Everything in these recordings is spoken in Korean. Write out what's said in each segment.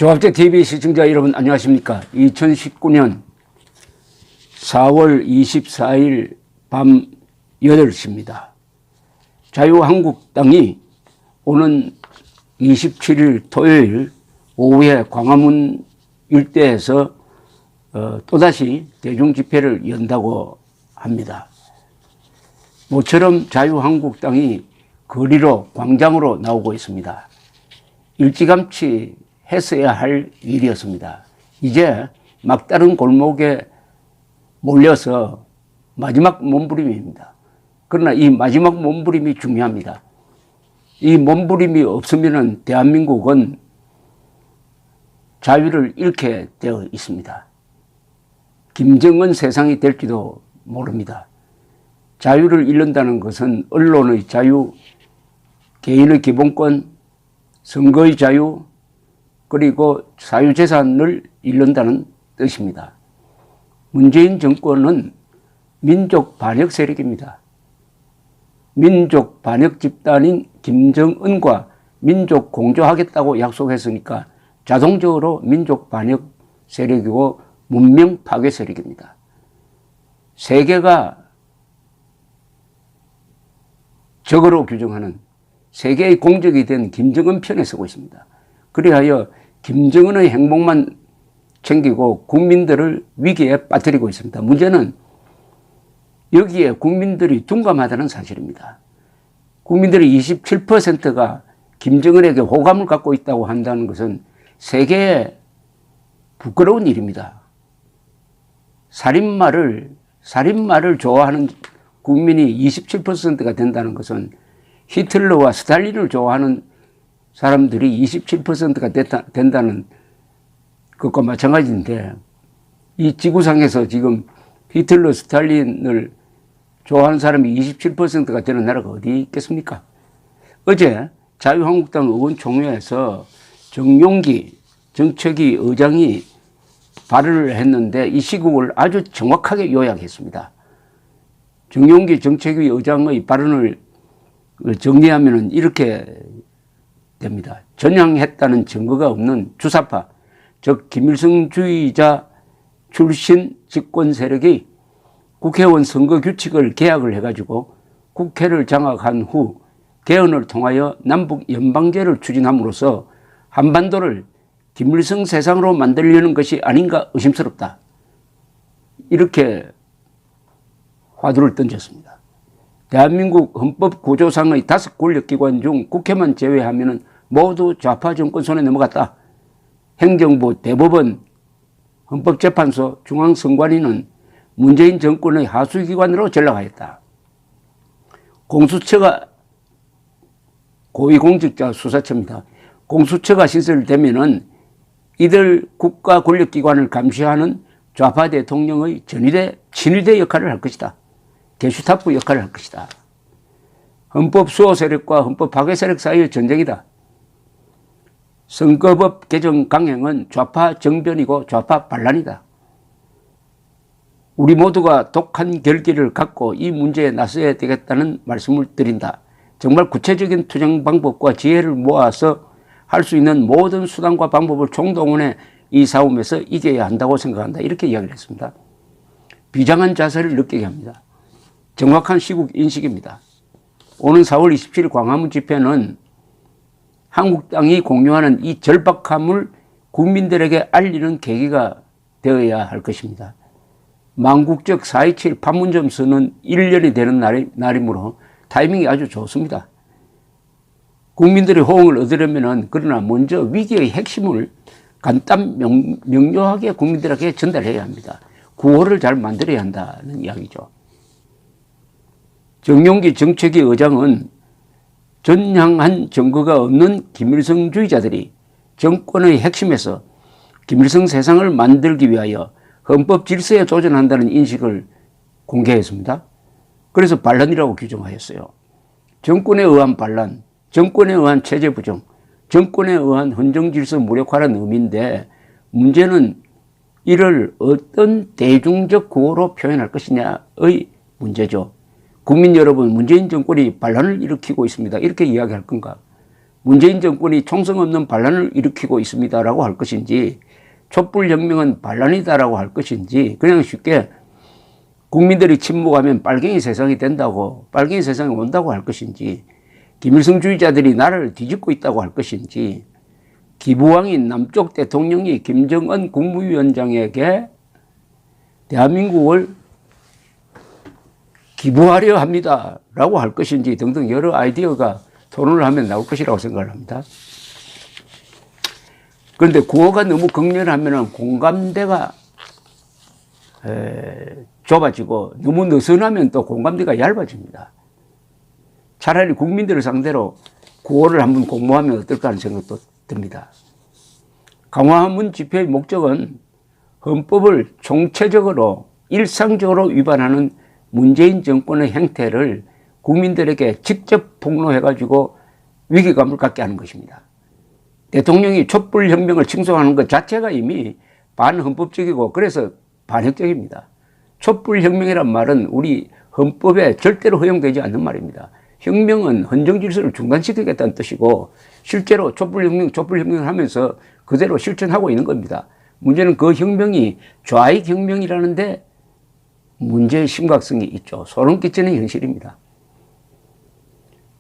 조합재TV 시청자 여러분 안녕하십니까. 2019년 4월 24일 밤 8시입니다. 자유한국당이 오는 27일 토요일 오후에 광화문 일대에서 또다시 대중집회를 연다고 합니다. 모처럼 자유한국당이 거리로 광장으로 나오고 있습니다. 일찌감치 했어야 할 일이었습니다. 이제 막다른 골목에 몰려서 마지막 몸부림입니다. 그러나 이 마지막 몸부림이 중요합니다. 이 몸부림이 없으면 대한민국은 자유를 잃게 되어 있습니다. 김정은 세상이 될지도 모릅니다. 자유를 잃는다는 것은 언론의 자유, 개인의 기본권, 선거의 자유, 그리고 사유재산을 잃는다는 뜻입니다. 문재인 정권은 민족 반역 세력입니다. 민족 반역 집단인 김정은과 민족 공조하겠다고 약속했으니까 자동적으로 민족 반역 세력이고 문명 파괴 세력입니다. 세계가 적으로 규정하는 세계의 공적이 된 김정은 편에 서고 있습니다. 그리하여 김정은의 행복만 챙기고 국민들을 위기에 빠뜨리고 있습니다. 문제는 여기에 국민들이 둔감하다는 사실입니다. 국민들의 27%가 김정은에게 호감을 갖고 있다고 한다는 것은 세계에 부끄러운 일입니다. 살인마를 좋아하는 국민이 27%가 된다는 것은 히틀러와 스탈린을 좋아하는 사람들이 27%가 된다는 것과 마찬가지인데, 이 지구상에서 지금 히틀러, 스탈린을 좋아하는 사람이 27%가 되는 나라가 어디 있겠습니까? 어제 자유한국당 의원총회에서 정용기 정책위 의장이 발언을 했는데 이 시국을 아주 정확하게 요약했습니다. 정용기 정책위 의장의 발언을 정리하면 이렇게 됩니다. 전향했다는 증거가 없는 주사파, 즉 김일성주의자 출신 집권 세력이 국회의원 선거 규칙을 개혁을 해가지고 국회를 장악한 후 개헌을 통하여 남북 연방제를 추진함으로써 한반도를 김일성 세상으로 만들려는 것이 아닌가 의심스럽다. 이렇게 화두를 던졌습니다. 대한민국 헌법구조상의 5 권력기관 중 국회만 제외하면 모두 좌파 정권 손에 넘어갔다. 행정부, 대법원, 헌법재판소, 중앙선관위는 문재인 정권의 하수기관으로 전락하였다. 공수처가 고위공직자 수사처입니다. 공수처가 신설되면은 이들 국가 권력기관을 감시하는 좌파 대통령의 친위대 역할을 할 것이다. 게슈타포 역할을 할 것이다. 헌법 수호 세력과 헌법 파괴 세력 사이의 전쟁이다. 선거법 개정 강행은 좌파 정변이고 좌파 반란이다. 우리 모두가 독한 결기를 갖고 이 문제에 나서야 되겠다는 말씀을 드린다. 정말 구체적인 투쟁 방법과 지혜를 모아서 할 수 있는 모든 수단과 방법을 총동원해 이 싸움에서 이겨야 한다고 생각한다. 이렇게 이야기를 했습니다. 비장한 자세를 느끼게 합니다. 정확한 시국 인식입니다. 오는 4월 27일 광화문 집회는 한국당이 공유하는 이 절박함을 국민들에게 알리는 계기가 되어야 할 것입니다. 망국적 4.27 판문점 선언 1년이 되는 날이므로 타이밍이 아주 좋습니다. 국민들의 호응을 얻으려면 그러나 먼저 위기의 핵심을 간단 명료하게 국민들에게 전달해야 합니다. 구호를 잘 만들어야 한다는 이야기죠. 정용기 정책위 의장은 전향한 증거가 없는 김일성주의자들이 정권의 핵심에서 김일성 세상을 만들기 위하여 헌법 질서에 도전한다는 인식을 공개했습니다. 그래서 반란이라고 규정하였어요. 정권에 의한 반란, 정권에 의한 체제 부정, 정권에 의한 헌정질서 무력화라는 의미인데, 문제는 이를 어떤 대중적 구호로 표현할 것이냐의 문제죠. 국민 여러분, 문재인 정권이 반란을 일으키고 있습니다. 이렇게 이야기할 건가? 문재인 정권이 총성 없는 반란을 일으키고 있습니다라고 할 것인지, 촛불혁명은 반란이다라고 할 것인지, 그냥 쉽게 국민들이 침묵하면 빨갱이 세상이 된다고, 빨갱이 세상이 온다고 할 것인지, 김일성주의자들이 나라를 뒤집고 있다고 할 것인지, 기부왕인 남쪽 대통령이 김정은 국무위원장에게 대한민국을 기부하려 합니다 라고 할 것인지 등등 여러 아이디어가 토론을 하면 나올 것이라고 생각을 합니다. 그런데 구호가 너무 극렬하면 공감대가 좁아지고 너무 느슨하면 또 공감대가 얇아집니다. 차라리 국민들을 상대로 구호를 한번 공모하면 어떨까 하는 생각도 듭니다. 강화문 집회의 목적은 헌법을 총체적으로 일상적으로 위반하는 문재인 정권의 행태를 국민들에게 직접 폭로해가지고 위기감을 갖게 하는 것입니다. 대통령이 촛불혁명을 칭송하는 것 자체가 이미 반헌법적이고 그래서 반혁적입니다. 촛불혁명이란 말은 우리 헌법에 절대로 허용되지 않는 말입니다. 혁명은 헌정질서를 중단시키겠다는 뜻이고 실제로 촛불혁명을 하면서 그대로 실천하고 있는 겁니다. 문제는 그 혁명이 좌익 혁명이라는데 문제의 심각성이 있죠. 소름 끼치는 현실입니다.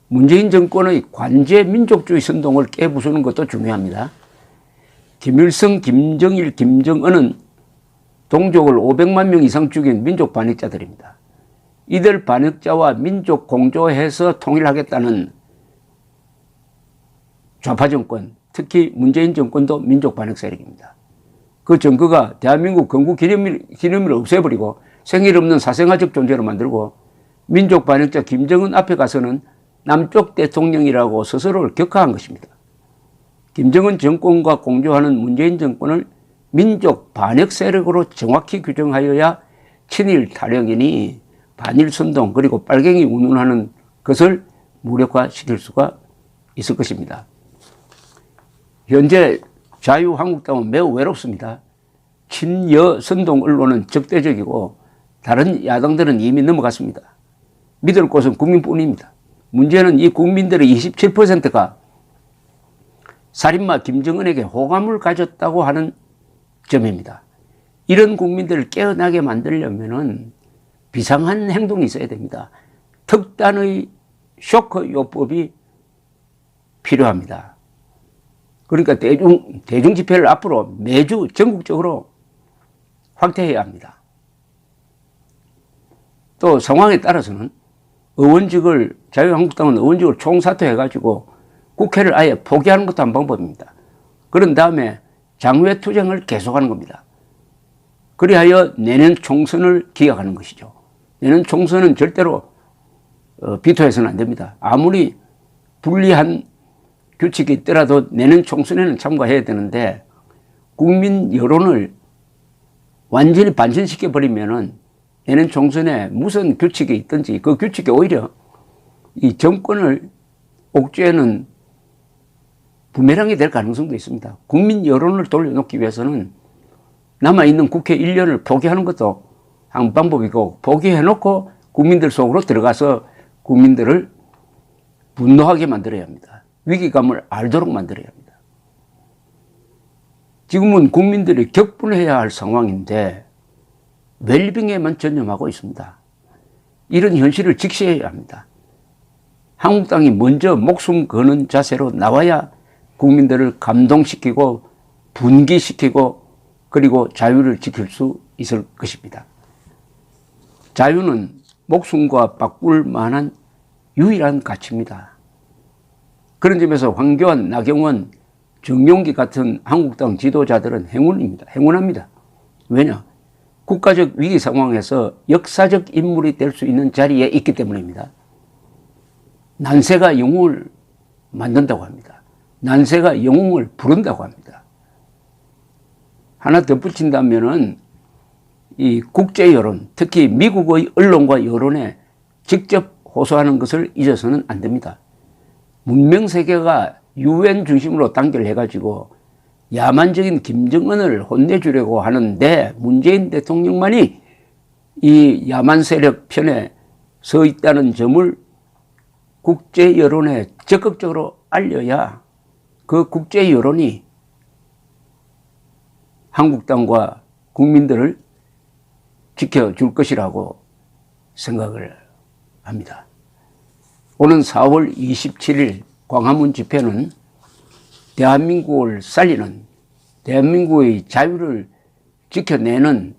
문재인 정권의 관제 민족주의 선동을 깨부수는 것도 중요합니다. 김일성, 김정일, 김정은은 동족을 500만 명 이상 죽인 민족 반역자들입니다. 이들 반역자와 민족 공조해서 통일하겠다는 좌파 정권, 특히 문재인 정권도 민족 반역 세력입니다. 그 정거가 대한민국 건국 기념일을 없애버리고 생일 없는 사생아적 존재로 만들고 민족 반역자 김정은 앞에 가서는 남쪽 대통령이라고 스스로를 격하한 것입니다. 김정은 정권과 공조하는 문재인 정권을 민족 반역 세력으로 정확히 규정하여야 친일 타령이니 반일 선동 그리고 빨갱이 운운하는 것을 무력화시킬 수가 있을 것입니다. 현재 자유한국당은 매우 외롭습니다. 친여 선동 언론은 적대적이고 다른 야당들은 이미 넘어갔습니다. 믿을 곳은 국민뿐입니다. 문제는 이 국민들의 27%가 살인마 김정은에게 호감을 가졌다고 하는 점입니다. 이런 국민들을 깨어나게 만들려면 비상한 행동이 있어야 됩니다. 특단의 쇼크 요법이 필요합니다. 그러니까 대중 집회를 앞으로 매주 전국적으로 확대해야 합니다. 또 상황에 따라서는 자유한국당은 의원직을 총사퇴해가지고 국회를 아예 포기하는 것도 한 방법입니다. 그런 다음에 장외투쟁을 계속하는 겁니다. 그리하여 내년 총선을 기약하는 것이죠. 내년 총선은 절대로 비토해서는 안 됩니다. 아무리 불리한 규칙이 있더라도 내년 총선에는 참가해야 되는데 국민 여론을 완전히 반전시켜버리면은 내년 총선에 무슨 규칙이 있든지 그 규칙이 오히려 이 정권을 옥죄는 부메랑이 될 가능성도 있습니다. 국민 여론을 돌려놓기 위해서는 남아있는 국회 1년을 포기하는 것도 한 방법이고 포기해놓고 국민들 속으로 들어가서 국민들을 분노하게 만들어야 합니다. 위기감을 알도록 만들어야 합니다. 지금은 국민들이 격분해야 할 상황인데 웰빙에만 전념하고 있습니다. 이런 현실을 직시해야 합니다. 한국당이 먼저 목숨 거는 자세로 나와야 국민들을 감동시키고 분기시키고 그리고 자유를 지킬 수 있을 것입니다. 자유는 목숨과 바꿀 만한 유일한 가치입니다. 그런 점에서 황교안, 나경원, 정용기 같은 한국당 지도자들은 행운합니다. 왜냐? 국가적 위기 상황에서 역사적 인물이 될 수 있는 자리에 있기 때문입니다. 난세가 영웅을 만든다고 합니다. 난세가 영웅을 부른다고 합니다. 하나 덧붙인다면은 이 국제 여론, 특히 미국의 언론과 여론에 직접 호소하는 것을 잊어서는 안 됩니다. 문명 세계가 UN 중심으로 단결해가지고 야만적인 김정은을 혼내주려고 하는데 문재인 대통령만이 이 야만 세력 편에 서 있다는 점을 국제 여론에 적극적으로 알려야 그 국제 여론이 한국당과 국민들을 지켜줄 것이라고 생각을 합니다. 오는 4월 27일 광화문 집회는 대한민국을 살리는, 대한민국의 자유를 지켜내는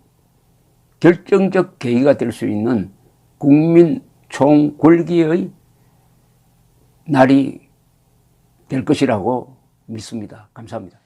결정적 계기가 될 수 있는 국민 총궐기의 날이 될 것이라고 믿습니다. 감사합니다.